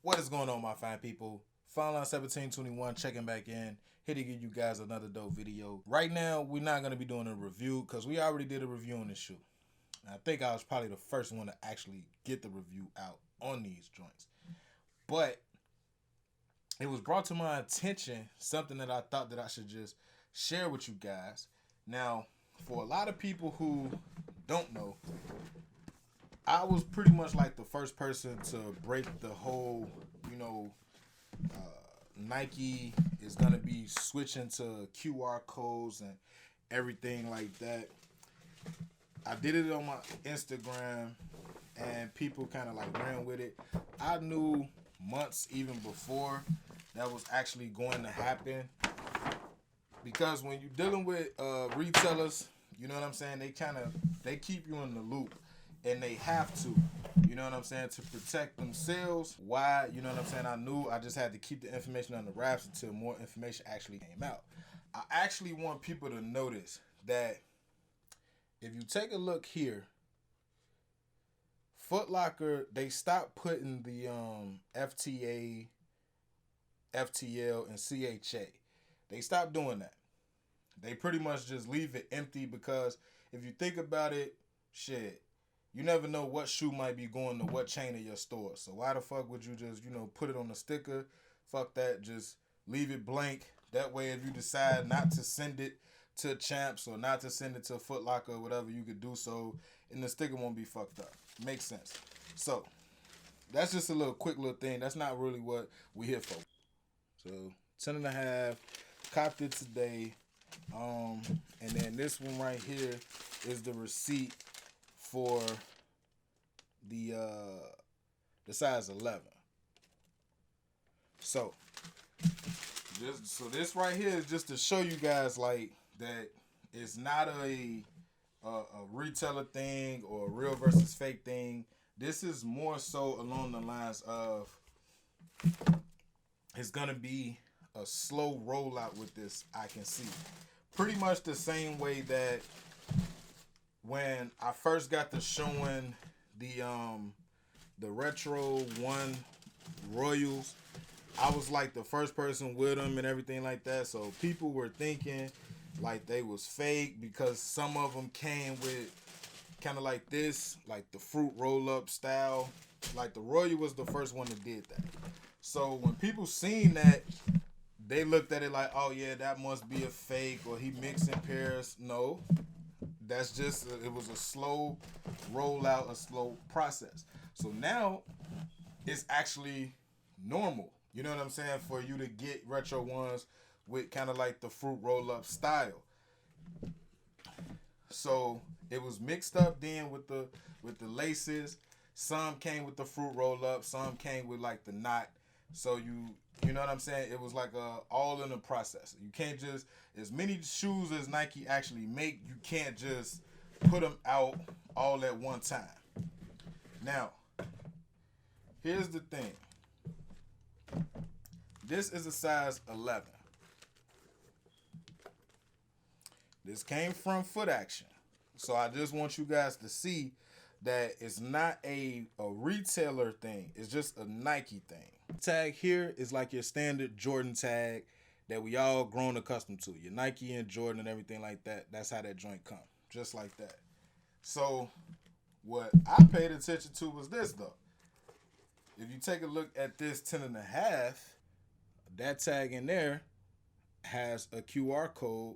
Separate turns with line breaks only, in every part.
What is going on, my fine people? Fineline 1721 checking back in, here to give you guys another dope video. Right now, we're not going to be doing a review because we already did a review on this shoe. And I think I was probably the first one to actually get the review out on these joints. But it was brought to my attention something that I thought that I should just share with you guys. Now, for a lot of people who don't know, I was pretty much like the first person to break the whole, you know, Nike is gonna be switching to QR codes and everything like that. I did it on my Instagram, and people kind of like ran with it. I knew months even before that was actually going to happen because when you're dealing with retailers, you know what I'm saying. They keep you in the loop, and they have to. You know what I'm saying, to protect themselves. Why? You know what I'm saying. I knew I just had to keep the information on the wraps until more information actually came out. I actually want people to notice that if you take a look here, Foot Locker, they stopped putting the FTA, FTL, and CHA. They stopped doing that. They pretty much just leave it empty because if you think about it, shit, you never know what shoe might be going to what chain of your store. So why the fuck would you just, put it on the sticker? Fuck that. Just leave it blank. That way, if you decide not to send it to Champs or not to send it to Foot Locker or whatever, you could do so, and the sticker won't be fucked up. Makes sense. So that's just a quick little thing. That's not really what we here for. So 10.5, copped it today. And then this one right here is the receipt for the size 11. So this right here is just to show you guys like that it's not a retailer thing or a real versus fake thing. This is more so along the lines of it's gonna be a slow rollout with this. I can see pretty much the same way that when I first got to showing the Retro One Royals, I was like the first person with them and everything like that. So people were thinking like they was fake because some of them came with kind of like this, like the fruit roll up style. Like the Royal was the first one that did that. So when people seen that, they looked at it like, oh yeah, that must be a fake or he mixed in pairs. No, that's just it was a slow rollout, a slow process. So now it's actually normal. You know what I'm saying? For you to get retro ones with kind of like the fruit roll up style. So it was mixed up then with the laces. Some came with the fruit roll up. Some came with like the knot. So you know what I'm saying? It was like all in the process. You can't just as many shoes as Nike actually make. You can't just put them out all at one time. Now, here's the thing. This is a size 11. This came from Foot Action. So I just want you guys to see that it's not a retailer thing. It's just a Nike thing. Tag here is like your standard Jordan tag that we all grown accustomed to. Your Nike and Jordan and everything like that. That's how that joint come. Just like that. So what I paid attention to was this though. If you take a look at this 10.5, that tag in there has a QR code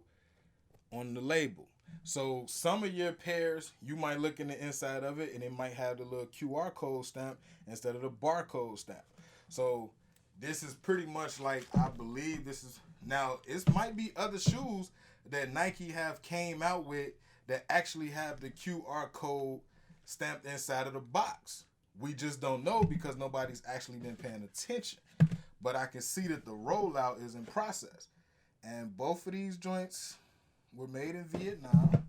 on the label. So some of your pairs, you might look in the inside of it and it might have the little QR code stamp instead of the barcode stamp. So this is pretty much like, I believe this is, now it might be other shoes that Nike have came out with that actually have the QR code stamped inside of the box. We just don't know because nobody's actually been paying attention. But I can see that the rollout is in process. And both of these joints were made in Vietnam.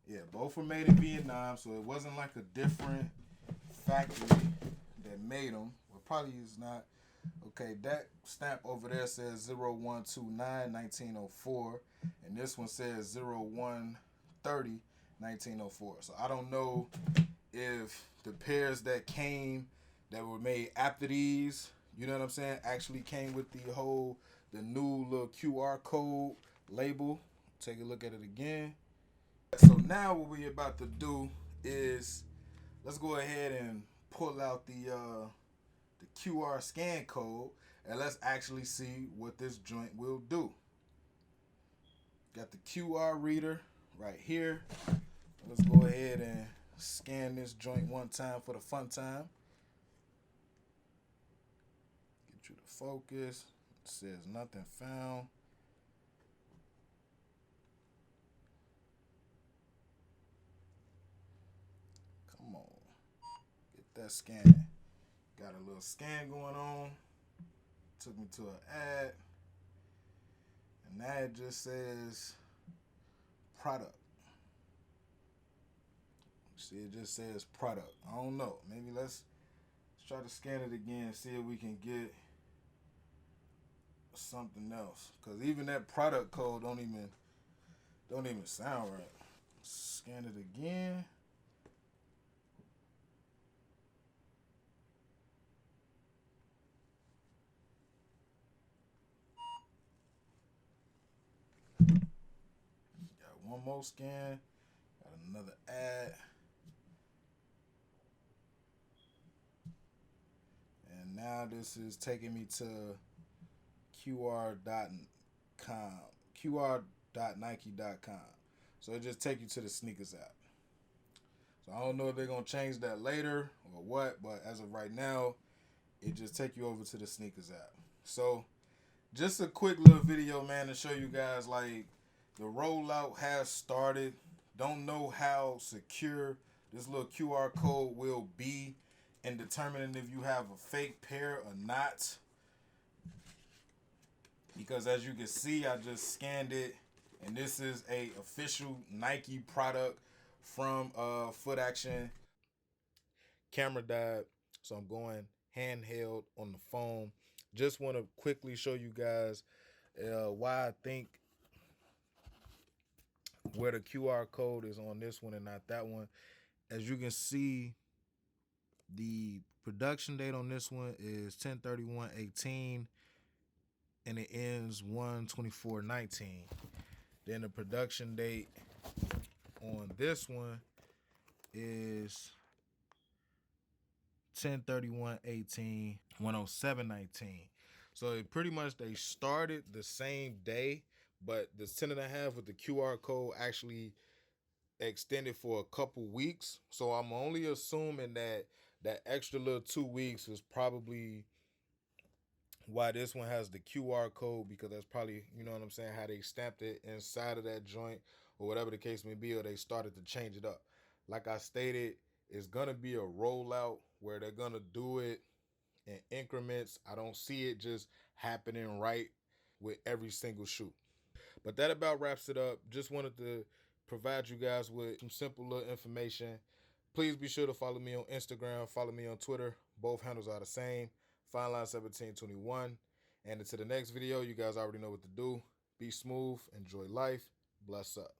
Yeah, both were made in Vietnam, so it wasn't like a different factory that made them. Well, probably is not. Okay, that stamp over there says 0129 1904, and this one says 0130 1904. So I don't know if the pairs that came that were made after these, you know what I'm saying, actually came with the new little QR code label. Take a look at it again. So now what we about to do is let's go ahead and pull out the QR scan code and let's actually see what this joint will do. Got the QR reader right here. Let's go ahead and scan this joint one time for the fun time. Get you to focus. It says nothing found. Come on. Get that scan. Got a little scan going on. Took me to an ad. And that ad just says product. See, it just says product. I don't know. Maybe let's try to scan it again, see if we can get something else. Cause even that product code don't even sound right. Scan it again. Got one more scan. Got another ad. And now this is taking me to qr.com, qr.nike.com. So it just take you to the sneakers app. So I don't know if they're gonna change that later or what, but as of right now, it just take you over to the sneakers app. So just a quick little video, man, to show you guys like the rollout has started. Don't know how secure this little QR code will be in determining if you have a fake pair or not. Because as you can see, I just scanned it, and this is a official Nike product from Foot Action. Camera died, so I'm going handheld on the phone. Just want to quickly show you guys why I think where the QR code is on this one and not that one. As you can see, the production date on this one is 10/31/18 and it ends 1/24/19. Then the production date on this one is 10/31/18, 107/19. So it pretty much they started the same day, but the 10.5 with the QR code actually extended for a couple weeks. So I'm only assuming that that extra little 2 weeks is probably why this one has the QR code, because that's probably, you know what I'm saying, how they stamped it inside of that joint or whatever the case may be, or they started to change it up. Like I stated, it's gonna be a rollout where they're gonna do it in increments. I don't see it just happening right with every single shoe. But that about wraps it up. Just wanted to provide you guys with some simple little information. Please be sure to follow me on Instagram, follow me on Twitter. Both handles are the same. Fineline1721. And until the next video, you guys already know what to do. Be smooth, enjoy life, bless up.